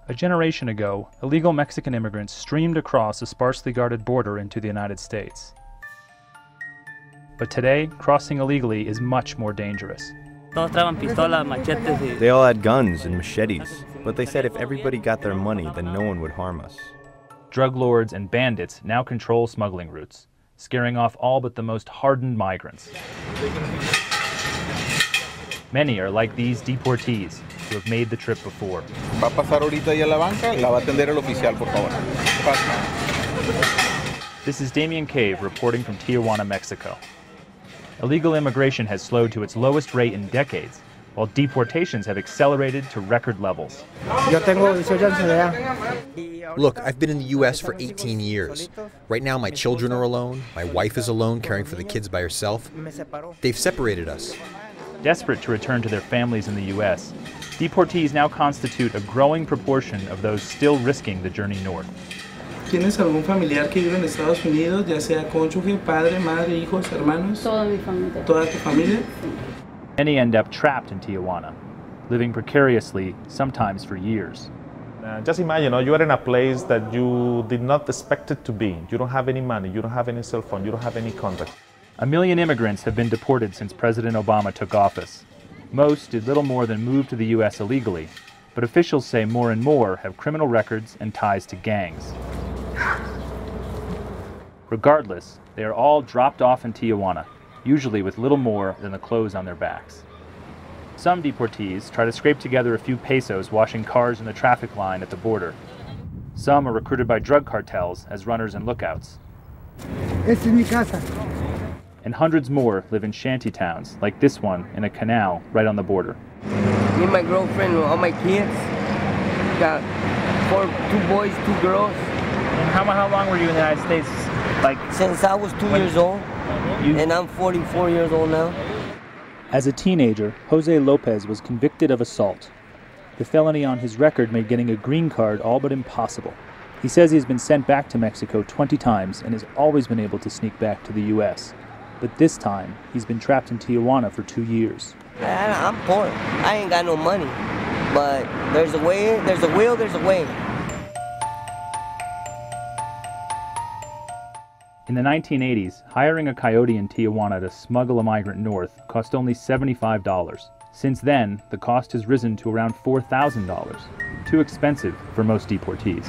A generation ago, illegal Mexican immigrants streamed across a sparsely guarded border into the United States. But today, crossing illegally is much more dangerous. They all had guns and machetes, but they said if everybody got their money, then no one would harm us. Drug lords and bandits now control smuggling routes, scaring off all but the most hardened migrants. Many are like these deportees who have made the trip before. Va a pasar ahorita ahí a la banca, la va a atender el oficial, por favor. This is Damien Cave reporting from Tijuana, Mexico. Illegal immigration has slowed to its lowest rate in decades, while deportations have accelerated to record levels. Look, I've been in the U.S. for 18 years. Right now, my children are alone. My wife is alone, caring for the kids by herself. They've separated us. Desperate to return to their families in the U.S., deportees now constitute a growing proportion of those still risking the journey north. ¿Tienes algún familiar que vive en Estados Unidos, ya sea cónyuge, padre, madre, hijos, hermanos? Toda mi familia. ¿Toda tu familia? Many end up trapped in Tijuana, living precariously, sometimes for years. Just imagine, you are in a place that you did not expect it to be. You don't have any money, you don't have any cell phone, you don't have any contact. 1 million immigrants have been deported since President Obama took office. Most did little more than move to the U.S. illegally, but officials say more and more have criminal records and ties to gangs. Regardless, they are all dropped off in Tijuana, usually with little more than the clothes on their backs. Some deportees try to scrape together a few pesos washing cars in the traffic line at the border. Some are recruited by drug cartels as runners and lookouts. Esta es mi casa. And hundreds more live in shanty towns, like this one in a canal right on the border. Me and my girlfriend, all my kids, got 2 boys, 2 girls. And how long were you in the United States? Since I was 2 years old, and I'm 44 years old now. As a teenager, Jose Lopez was convicted of assault. The felony on his record made getting a green card all but impossible. He says he's been sent back to Mexico 20 times and has always been able to sneak back to the U.S. But this time, he's been trapped in Tijuana for 2 years. I'm poor. I ain't got no money. But there's a way, there's a will, there's a way. In the 1980s, hiring a coyote in Tijuana to smuggle a migrant north cost only $75. Since then, the cost has risen to around $4,000, too expensive for most deportees.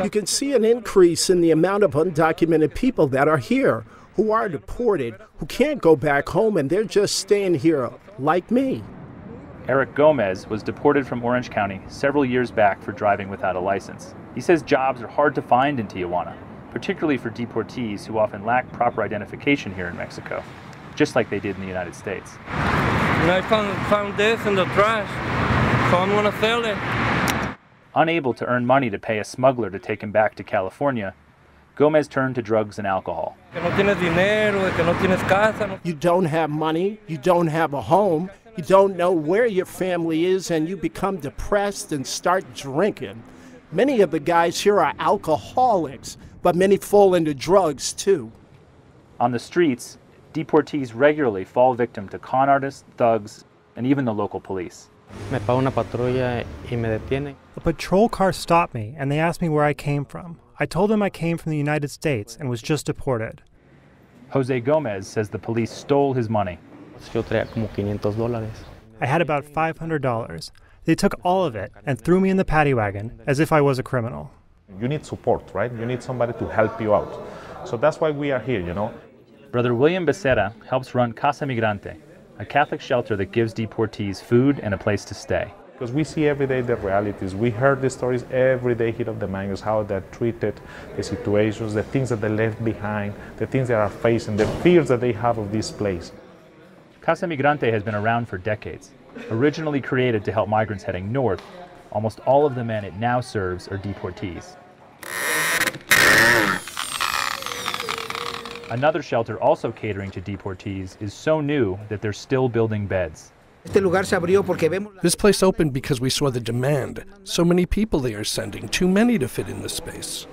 You can see an increase in the amount of undocumented people that are here, who are deported, who can't go back home, and they're just staying here, like me. Eric Gomez was deported from Orange County several years back for driving without a license. He says jobs are hard to find in Tijuana, particularly for deportees who often lack proper identification here in Mexico, just like they did in the United States. And I found this in the trash, so I'm gonna sell it. Unable to earn money to pay a smuggler to take him back to California, Gomez turned to drugs and alcohol. You don't have money, you don't have a home, you don't know where your family is, and you become depressed and start drinking. Many of the guys here are alcoholics, but many fall into drugs too. On the streets, deportees regularly fall victim to con artists, thugs, and even the local police. A patrol car stopped me and they asked me where I came from. I told them I came from the United States and was just deported. Jose Gomez says the police stole his money. I had about $500. They took all of it and threw me in the paddy wagon as if I was a criminal. You need support, right? You need somebody to help you out. So that's why we are here, Brother William Becerra helps run Casa Migrante, a Catholic shelter that gives deportees food and a place to stay. Because we see every day the realities. We heard the stories every day here of the migrants, how they're treated, the situations, the things that they left behind, the things they are facing, the fears that they have of this place. Casa Migrante has been around for decades. Originally created to help migrants heading north, almost all of the men it now serves are deportees. Another shelter also catering to deportees is so new that they're still building beds. This place opened because we saw the demand. So many people they are sending, too many to fit in the space.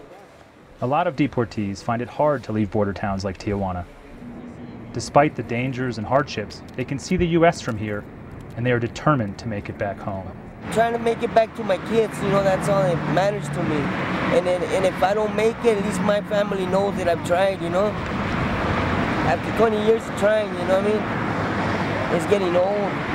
A lot of deportees find it hard to leave border towns like Tijuana. Despite the dangers and hardships, they can see the U.S. from here, and they are determined to make it back home. trying to make it back to my kids, you know, that's all that matters to me. And if I don't make it, at least my family knows that I've tried, you know. After 20 years of trying, you know what I mean? It's getting old.